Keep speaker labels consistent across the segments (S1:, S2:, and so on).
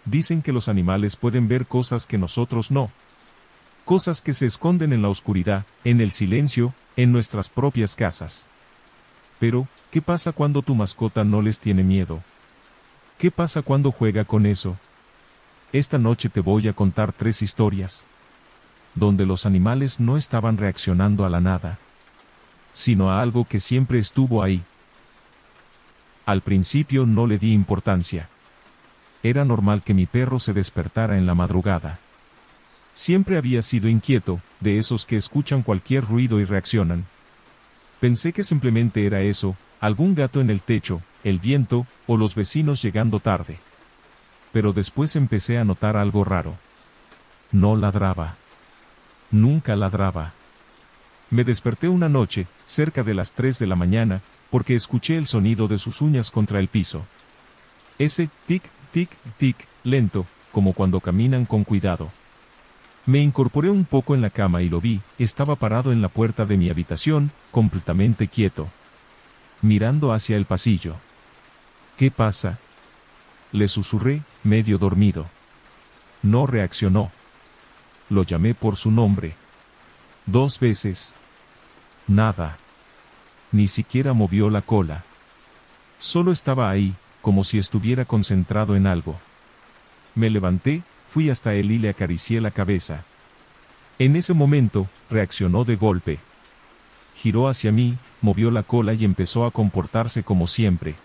S1: Dicen que los animales pueden ver cosas que nosotros no. Cosas que se esconden en la oscuridad, en el silencio, en nuestras propias casas. Pero, ¿qué pasa cuando tu mascota no les tiene miedo? ¿Qué pasa cuando juega con eso? Esta noche te voy a contar 3 historias, donde los animales no estaban reaccionando a la nada, sino a algo que siempre estuvo ahí. Al principio no le di importancia. Era normal que mi perro se despertara en la madrugada. Siempre había sido inquieto, de esos que escuchan cualquier ruido y reaccionan. Pensé que simplemente era eso, algún gato en el techo, el viento, o los vecinos llegando tarde. Pero después empecé a notar algo raro. No ladraba. Nunca ladraba. Me desperté una noche, cerca de las 3 de la mañana, porque escuché el sonido de sus uñas contra el piso. Ese tic, tic, tic, lento, como cuando caminan con cuidado. Me incorporé un poco en la cama y lo vi, estaba parado en la puerta de mi habitación, completamente quieto, mirando hacia el pasillo. ¿Qué pasa?, le susurré, medio dormido. No reaccionó. Lo llamé por su nombre. 2 veces. Nada. Ni siquiera movió la cola. Solo estaba ahí, como si estuviera concentrado en algo. Me levanté, fui hasta él y le acaricié la cabeza. En ese momento, reaccionó de golpe. Giró hacia mí, movió la cola y empezó a comportarse como siempre.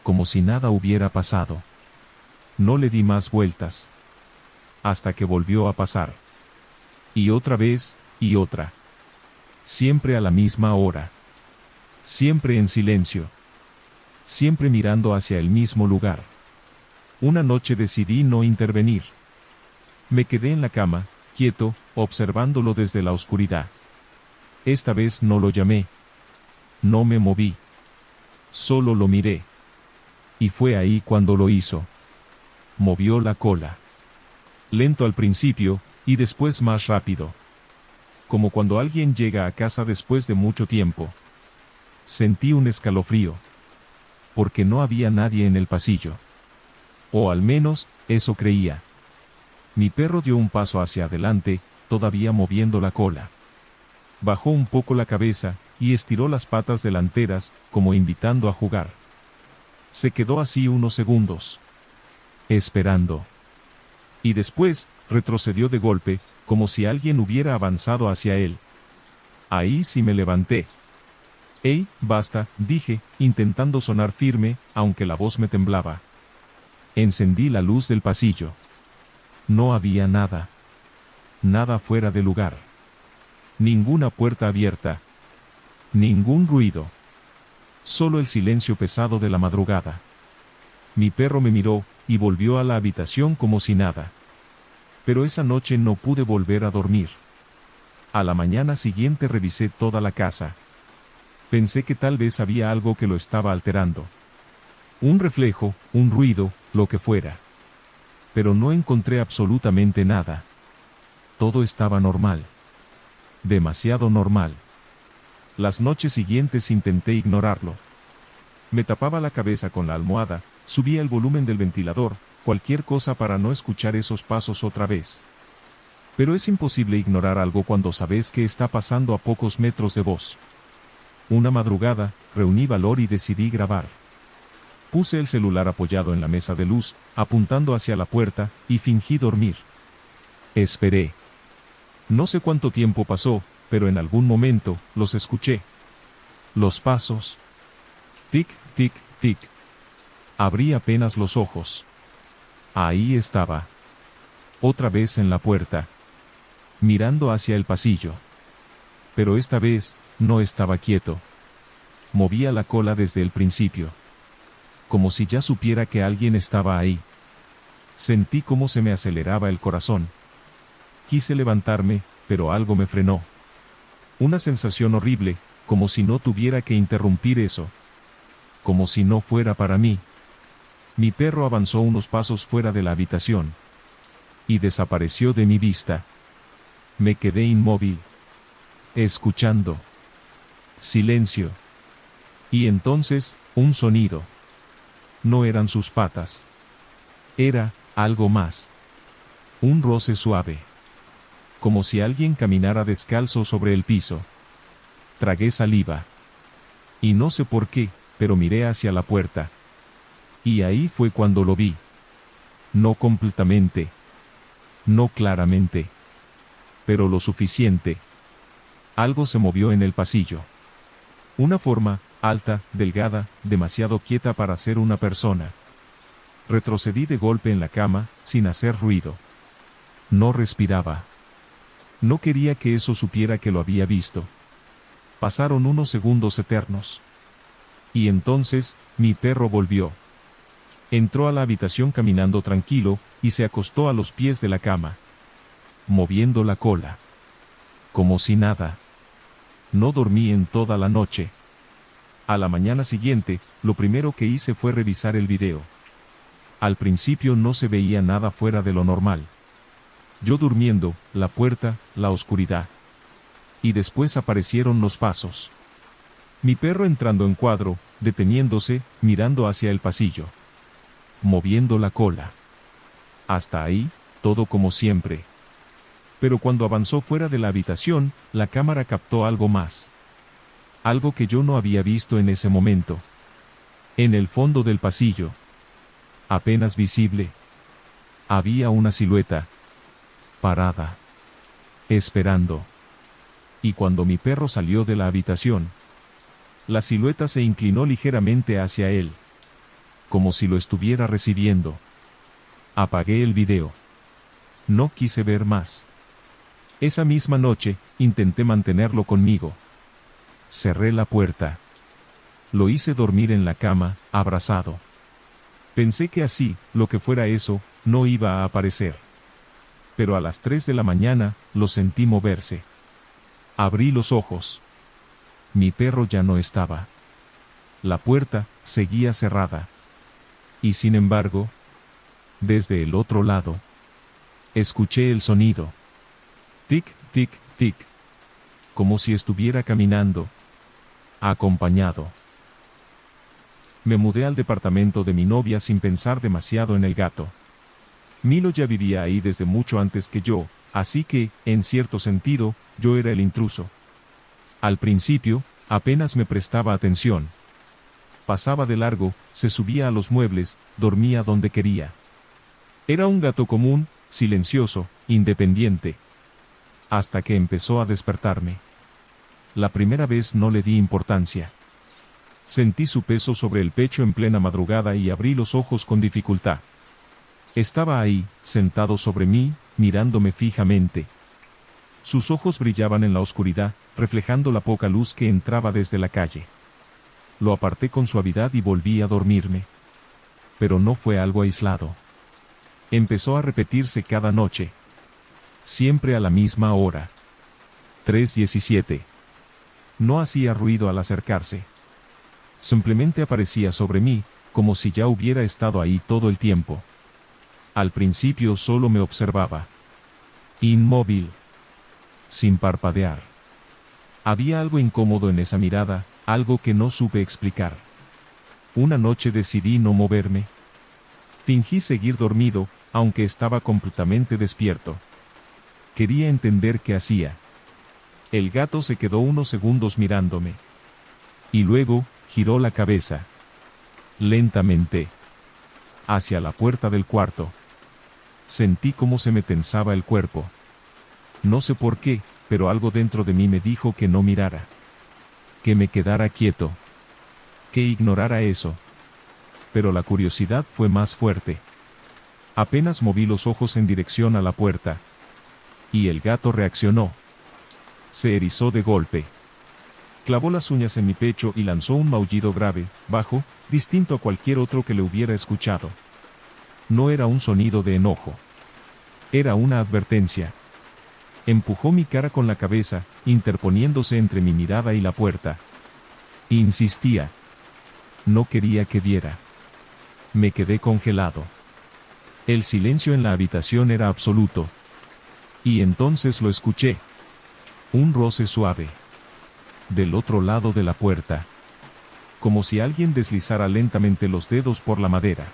S1: Como si nada hubiera pasado. No le di más vueltas. Hasta que volvió a pasar. Y otra vez, y otra. Siempre a la misma hora. Siempre en silencio. Siempre mirando hacia el mismo lugar. Una noche decidí no intervenir. Me quedé en la cama, quieto, observándolo desde la oscuridad. Esta vez no lo llamé. No me moví. Solo lo miré. Y fue ahí cuando lo hizo. Movió la cola. Lento al principio, y después más rápido. Como cuando alguien llega a casa después de mucho tiempo. Sentí un escalofrío. Porque no había nadie en el pasillo. O al menos, eso creía. Mi perro dio un paso hacia adelante, todavía moviendo la cola. Bajó un poco la cabeza, y estiró las patas delanteras, como invitando a jugar. Se quedó así unos segundos. Esperando. Y después, retrocedió de golpe, como si alguien hubiera avanzado hacia él. Ahí sí me levanté. «¡Ey, basta!», dije, intentando sonar firme, aunque la voz me temblaba. Encendí la luz del pasillo. No había nada. Nada fuera de lugar. Ninguna puerta abierta. Ningún ruido. Solo el silencio pesado de la madrugada. Mi perro me miró, y volvió a la habitación como si nada. Pero esa noche no pude volver a dormir. A la mañana siguiente revisé toda la casa. Pensé que tal vez había algo que lo estaba alterando. Un reflejo, un ruido, lo que fuera. Pero no encontré absolutamente nada. Todo estaba normal. Demasiado normal. Las noches siguientes intenté ignorarlo. Me tapaba la cabeza con la almohada, subía el volumen del ventilador, cualquier cosa para no escuchar esos pasos otra vez. Pero es imposible ignorar algo cuando sabes que está pasando a pocos metros de vos. Una madrugada, reuní valor y decidí grabar. Puse el celular apoyado en la mesa de luz, apuntando hacia la puerta, y fingí dormir. Esperé. No sé cuánto tiempo pasó, pero en algún momento, los escuché. Los pasos. Tic, tic, tic. Abrí apenas los ojos. Ahí estaba. Otra vez en la puerta. Mirando hacia el pasillo. Pero esta vez, no estaba quieto. Movía la cola desde el principio. Como si ya supiera que alguien estaba ahí. Sentí cómo se me aceleraba el corazón. Quise levantarme, pero algo me frenó. Una sensación horrible, como si no tuviera que interrumpir eso. Como si no fuera para mí. Mi perro avanzó unos pasos fuera de la habitación. Y desapareció de mi vista. Me quedé inmóvil. Escuchando. Silencio. Y entonces, un sonido. No eran sus patas. Era Algo más. Un roce suave. Como si alguien caminara descalzo sobre el piso. Tragué saliva. Y no sé por qué, pero miré hacia la puerta. Y ahí fue cuando lo vi. No completamente. No claramente. Pero lo suficiente. Algo se movió en el pasillo. Una forma, alta, delgada, demasiado quieta para ser una persona. Retrocedí de golpe en la cama, sin hacer ruido. No respiraba. No quería que eso supiera que lo había visto. Pasaron unos segundos eternos. Y entonces, mi perro volvió. Entró a la habitación caminando tranquilo, y se acostó a los pies de la cama. Moviendo la cola. Como si nada. No dormí en toda la noche. A la mañana siguiente, lo primero que hice fue revisar el video. Al principio no se veía nada fuera de lo normal. Yo durmiendo, la puerta, la oscuridad. Y después aparecieron los pasos. Mi perro entrando en cuadro, deteniéndose, mirando hacia el pasillo. Moviendo la cola. Hasta ahí, todo como siempre. Pero cuando avanzó fuera de la habitación, la cámara captó algo más. Algo que yo no había visto en ese momento. En el fondo del pasillo. Apenas visible. Había una silueta. Parada. Esperando. Y cuando mi perro salió de la habitación, la silueta se inclinó ligeramente hacia él. Como si lo estuviera recibiendo. Apagué el video. No quise ver más. Esa misma noche, intenté mantenerlo conmigo. Cerré la puerta. Lo hice dormir en la cama, abrazado. Pensé que así, lo que fuera eso, no iba a aparecer. Pero a las 3 de la mañana, lo sentí moverse. Abrí los ojos. Mi perro ya no estaba. La puerta, seguía cerrada. Y sin embargo, desde el otro lado, escuché el sonido. Tic, tic, tic. Como si estuviera caminando. Acompañado. Me mudé al departamento de mi novia sin pensar demasiado en el gato. Milo ya vivía ahí desde mucho antes que yo, así que, en cierto sentido, yo era el intruso. Al principio, apenas me prestaba atención. Pasaba de largo, se subía a los muebles, dormía donde quería. Era un gato común, silencioso, independiente. Hasta que empezó a despertarme. La primera vez no le di importancia. Sentí su peso sobre el pecho en plena madrugada y abrí los ojos con dificultad. Estaba ahí, sentado sobre mí, mirándome fijamente. Sus ojos brillaban en la oscuridad, reflejando la poca luz que entraba desde la calle. Lo aparté con suavidad y volví a dormirme. Pero no fue algo aislado. Empezó a repetirse cada noche. Siempre a la misma hora. 3:17. No hacía ruido al acercarse. Simplemente aparecía sobre mí, como si ya hubiera estado ahí todo el tiempo. Al principio solo me observaba. Inmóvil. Sin parpadear. Había algo incómodo en esa mirada, algo que no supe explicar. Una noche decidí no moverme. Fingí seguir dormido, aunque estaba completamente despierto. Quería entender qué hacía. El gato se quedó unos segundos mirándome. Y luego, giró la cabeza. Lentamente. Hacia la puerta del cuarto. Sentí cómo se me tensaba el cuerpo. No sé por qué, pero algo dentro de mí me dijo que no mirara. Que me quedara quieto. Que ignorara eso. Pero la curiosidad fue más fuerte. Apenas moví los ojos en dirección a la puerta. Y el gato reaccionó. Se erizó de golpe. Clavó las uñas en mi pecho y lanzó un maullido grave, bajo, distinto a cualquier otro que le hubiera escuchado. No era un sonido de enojo. Era una advertencia. Empujó mi cara con la cabeza, interponiéndose entre mi mirada y la puerta. Insistía. No quería que viera. Me quedé congelado. El silencio en la habitación era absoluto. Y entonces lo escuché. Un roce suave. Del otro lado de la puerta. Como si alguien deslizara lentamente los dedos por la madera.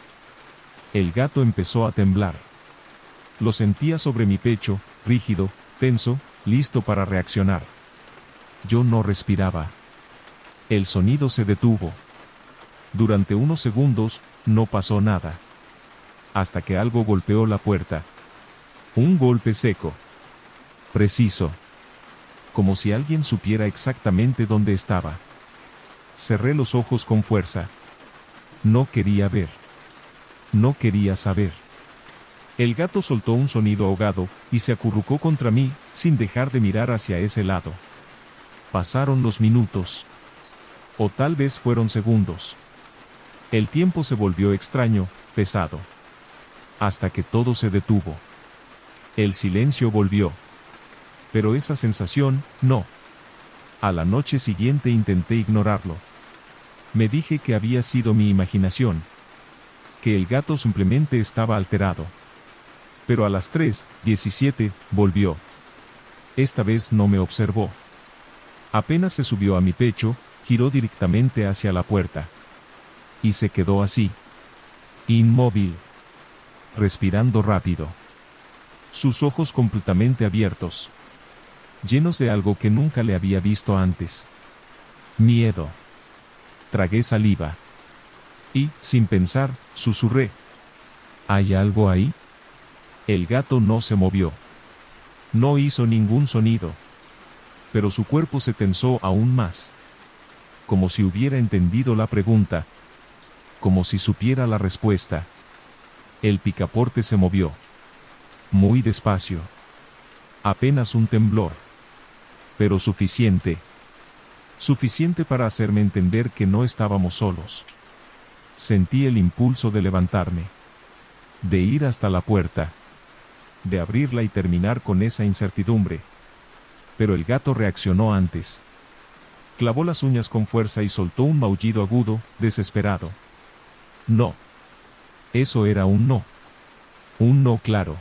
S1: El gato empezó a temblar. Lo sentía sobre mi pecho, rígido, tenso, listo para reaccionar. Yo no respiraba. El sonido se detuvo. Durante unos segundos, no pasó nada. Hasta que algo golpeó la puerta. Un golpe seco. Preciso. Como si alguien supiera exactamente dónde estaba. Cerré los ojos con fuerza. No quería ver. No quería saber. El gato soltó un sonido ahogado, y se acurrucó contra mí, sin dejar de mirar hacia ese lado. Pasaron los minutos. O tal vez fueron segundos. El tiempo se volvió extraño, pesado. Hasta que todo se detuvo. El silencio volvió. Pero esa sensación, no. A la noche siguiente intenté ignorarlo. Me dije que había sido mi imaginación. Que el gato simplemente estaba alterado. Pero a las 3:17, volvió. Esta vez no me observó. Apenas se subió a mi pecho, giró directamente hacia la puerta. Y se quedó así. Inmóvil. Respirando rápido. Sus ojos completamente abiertos. Llenos de algo que nunca le había visto antes. Miedo. Tragué saliva. Y, sin pensar, susurré. ¿Hay algo ahí? El gato no se movió. No hizo ningún sonido. Pero su cuerpo se tensó aún más. Como si hubiera entendido la pregunta. Como si supiera la respuesta. El picaporte se movió. Muy despacio. Apenas un temblor. Pero suficiente. Suficiente para hacerme entender que no estábamos solos. Sentí el impulso de levantarme. De ir hasta la puerta. De abrirla y terminar con esa incertidumbre. Pero el gato reaccionó antes. Clavó las uñas con fuerza y soltó un maullido agudo, desesperado. No. Eso era un no. Un no claro.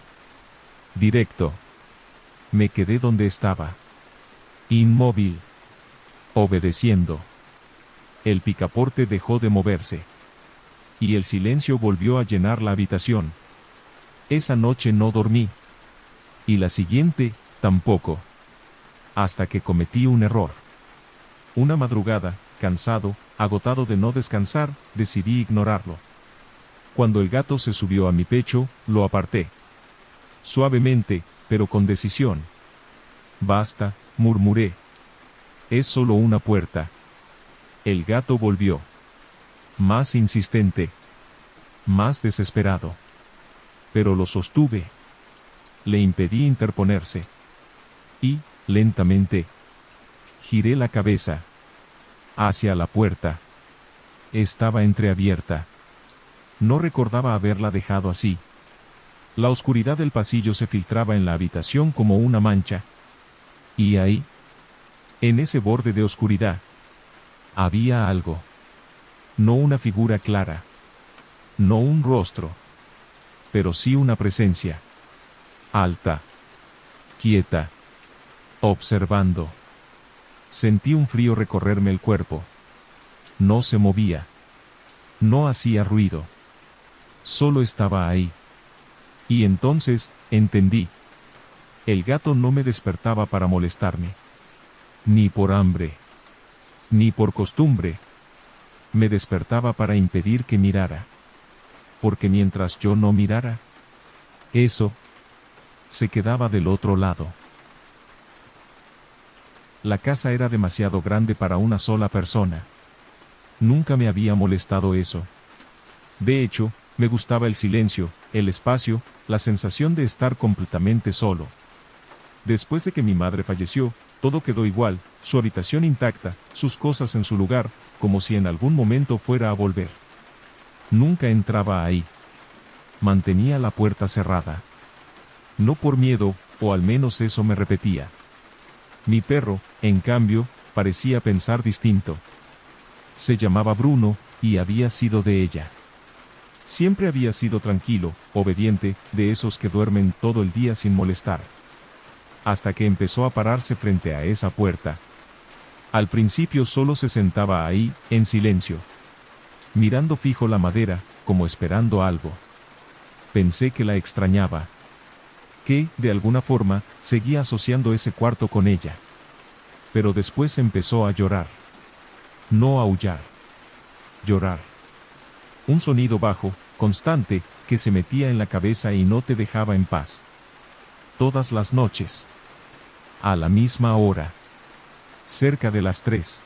S1: Directo. Me quedé donde estaba. Inmóvil. Obedeciendo. El picaporte dejó de moverse. Y el silencio volvió a llenar la habitación. Esa noche no dormí. Y la siguiente, tampoco. Hasta que cometí un error. Una madrugada, cansado, agotado de no descansar, decidí ignorarlo. Cuando el gato se subió a mi pecho, lo aparté. Suavemente, pero con decisión. Basta, murmuré. Es solo una puerta. El gato volvió. Más insistente. Más desesperado. Pero lo sostuve. Le impedí interponerse. Y, lentamente, giré la cabeza. Hacia la puerta. Estaba entreabierta. No recordaba haberla dejado así. La oscuridad del pasillo se filtraba en la habitación como una mancha. Y ahí, en ese borde de oscuridad, había algo. No una figura clara. No un rostro. Pero sí una presencia. Alta. Quieta. Observando. Sentí un frío recorrerme el cuerpo. No se movía. No hacía ruido. Solo estaba ahí. Y entonces, entendí. El gato no me despertaba para molestarme. Ni por hambre. Ni por costumbre. Me despertaba para impedir que mirara. Porque mientras yo no mirara, eso se quedaba del otro lado. La casa era demasiado grande para una sola persona. Nunca me había molestado eso. De hecho, me gustaba el silencio, el espacio, la sensación de estar completamente solo. Después de que mi madre falleció, todo quedó igual, su habitación intacta, sus cosas en su lugar, como si en algún momento fuera a volver. Nunca entraba ahí. Mantenía la puerta cerrada. No por miedo, o al menos eso me repetía. Mi perro, en cambio, parecía pensar distinto. Se llamaba Bruno, y había sido de ella. Siempre había sido tranquilo, obediente, de esos que duermen todo el día sin molestar. Hasta que empezó a pararse frente a esa puerta. Al principio solo se sentaba ahí, en silencio. Mirando fijo la madera, como esperando algo. Pensé que la extrañaba. Que, de alguna forma, seguía asociando ese cuarto con ella. Pero después empezó a llorar. No aullar. Llorar. Un sonido bajo, constante, que se metía en la cabeza y no te dejaba en paz. Todas las noches. A la misma hora. Cerca de las 3.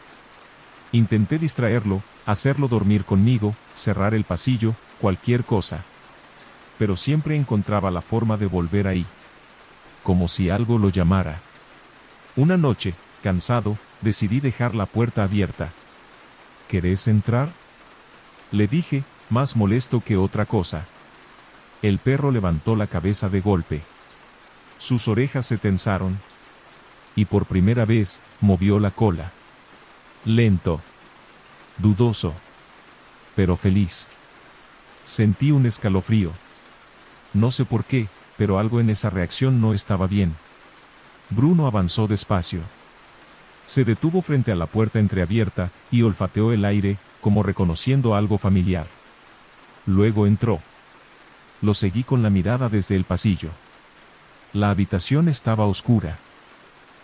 S1: Intenté distraerlo, hacerlo dormir conmigo, cerrar el pasillo, cualquier cosa. Pero siempre encontraba la forma de volver ahí. Como si algo lo llamara. Una noche, cansado, decidí dejar la puerta abierta. ¿Querés entrar?, le dije, más molesto que otra cosa. El perro levantó la cabeza de golpe. Sus orejas se tensaron. Y por primera vez, movió la cola. Lento. Dudoso. Pero feliz. Sentí un escalofrío. No sé por qué, pero algo en esa reacción no estaba bien. Bruno avanzó despacio. Se detuvo frente a la puerta entreabierta, y olfateó el aire, como reconociendo algo familiar. Luego entró. Lo seguí con la mirada desde el pasillo. La habitación estaba oscura.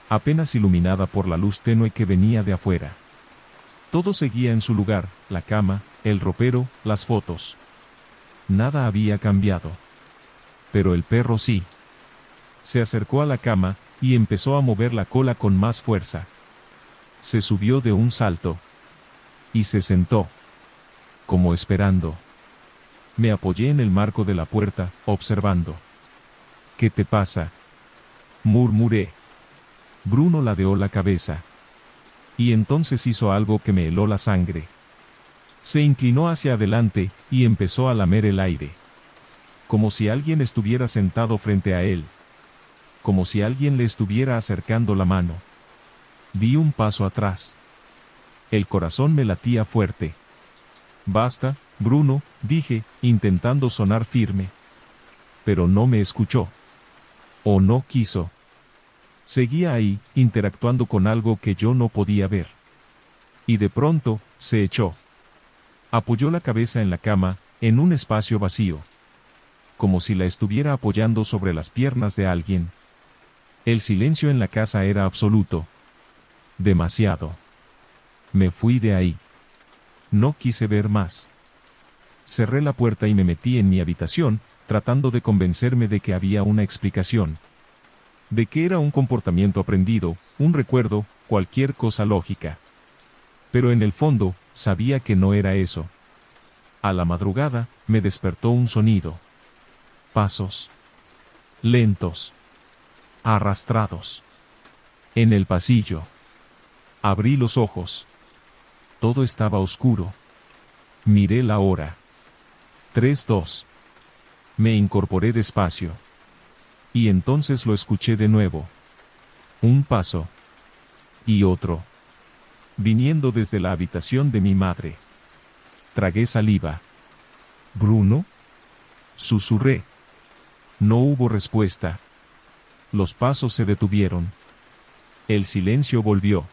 S1: Apenas iluminada por la luz tenue que venía de afuera. Todo seguía en su lugar, la cama, el ropero, las fotos. Nada había cambiado. Pero el perro sí. Se acercó a la cama, y empezó a mover la cola con más fuerza. Se subió de un salto. Y se sentó. Como esperando. Me apoyé en el marco de la puerta, observando. ¿Qué te pasa?, murmuré. Bruno ladeó la cabeza. Y entonces hizo algo que me heló la sangre. Se inclinó hacia adelante, y empezó a lamer el aire. Como si alguien estuviera sentado frente a él. Como si alguien le estuviera acercando la mano. Di un paso atrás. El corazón me latía fuerte. Basta, Bruno, dije, intentando sonar firme. Pero no me escuchó. O no quiso. Seguía ahí, interactuando con algo que yo no podía ver. Y de pronto, se echó. Apoyó la cabeza en la cama, en un espacio vacío. Como si la estuviera apoyando sobre las piernas de alguien. El silencio en la casa era absoluto. Demasiado. Me fui de ahí. No quise ver más. Cerré la puerta y me metí en mi habitación, tratando de convencerme de que había una explicación. De que era un comportamiento aprendido, un recuerdo, cualquier cosa lógica. Pero en el fondo, sabía que no era eso. A la madrugada, me despertó un sonido. Pasos. Lentos. Arrastrados. En el pasillo. Abrí los ojos. Todo estaba oscuro. Miré la hora. 3:02. Me incorporé despacio. Y entonces lo escuché de nuevo. Un paso. Y otro. Viniendo desde la habitación de mi madre. Tragué saliva. ¿Bruno?, susurré. No hubo respuesta. Los pasos se detuvieron. El silencio volvió.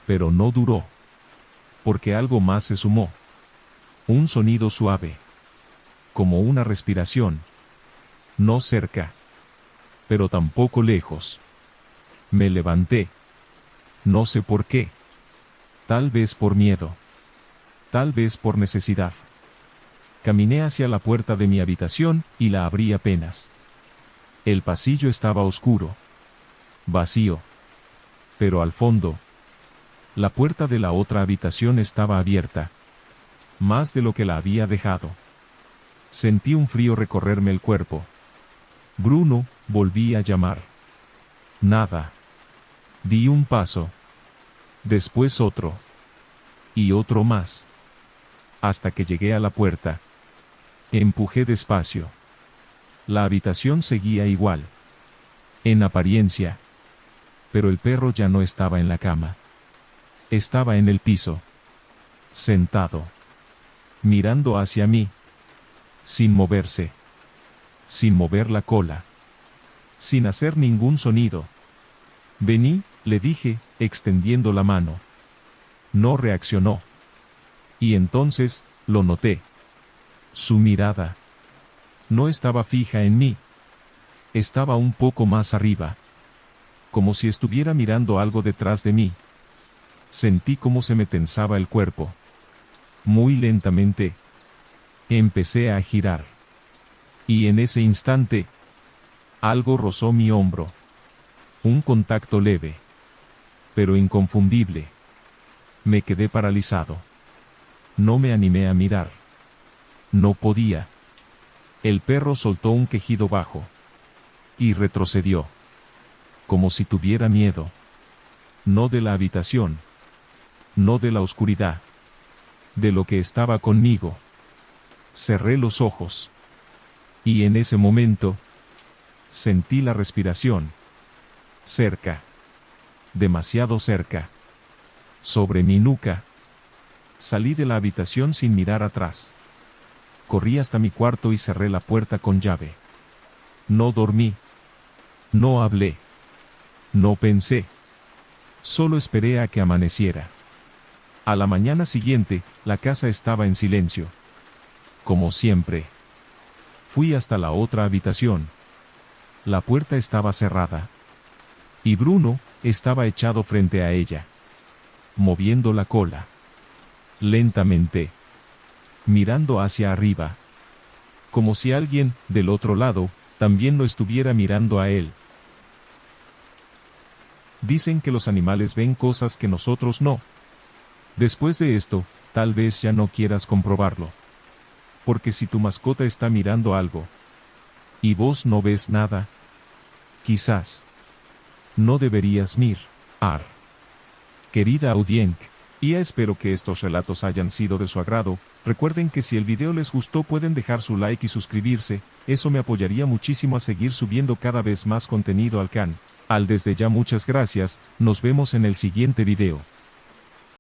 S1: Pero no duró. Porque algo más se sumó. Un sonido suave. Como una respiración. No cerca. Pero tampoco lejos. Me levanté. No sé por qué. Tal vez por miedo. Tal vez por necesidad. Caminé hacia la puerta de mi habitación, y la abrí apenas. El pasillo estaba oscuro. Vacío. Pero al fondo, la puerta de la otra habitación estaba abierta. Más de lo que la había dejado. Sentí un frío recorrerme el cuerpo. Bruno, volví a llamar. Nada. Di un paso. Después otro. Y otro más. Hasta que llegué a la puerta. Empujé despacio. La habitación seguía igual. En apariencia. Pero el perro ya no estaba en la cama. Estaba en el piso. Sentado. Mirando hacia mí. Sin moverse. Sin mover la cola. Sin hacer ningún sonido. Vení, le dije, extendiendo la mano. No reaccionó. Y entonces, lo noté. Su mirada. No estaba fija en mí. Estaba un poco más arriba. Como si estuviera mirando algo detrás de mí. Sentí cómo se me tensaba el cuerpo. Muy lentamente. Empecé a girar. Y en ese instante, algo rozó mi hombro. Un contacto leve. Pero inconfundible. Me quedé paralizado. No me animé a mirar. No podía. El perro soltó un quejido bajo. Y retrocedió. Como si tuviera miedo. No de la habitación. No de la oscuridad. De lo que estaba conmigo. Cerré los ojos. Y en ese momento, sentí la respiración. Cerca. Demasiado cerca. Sobre mi nuca. Salí de la habitación sin mirar atrás. Corrí hasta mi cuarto y cerré la puerta con llave. No dormí. No hablé. No pensé. Solo esperé a que amaneciera. A la mañana siguiente, la casa estaba en silencio. Como siempre. Fui hasta la otra habitación. La puerta estaba cerrada. Y Bruno estaba echado frente a ella. Moviendo la cola. Lentamente. Mirando hacia arriba. Como si alguien, del otro lado, también lo estuviera mirando a él. Dicen que los animales ven cosas que nosotros no. Después de esto, tal vez ya no quieras comprobarlo. Porque si tu mascota está mirando algo, y vos no ves nada, quizás no deberías mirar. Querida audiencia, espero que estos relatos hayan sido de su agrado. Recuerden que si el video les gustó pueden dejar su like y suscribirse, eso me apoyaría muchísimo a seguir subiendo cada vez más contenido al canal. Desde ya muchas gracias, nos vemos en el siguiente video.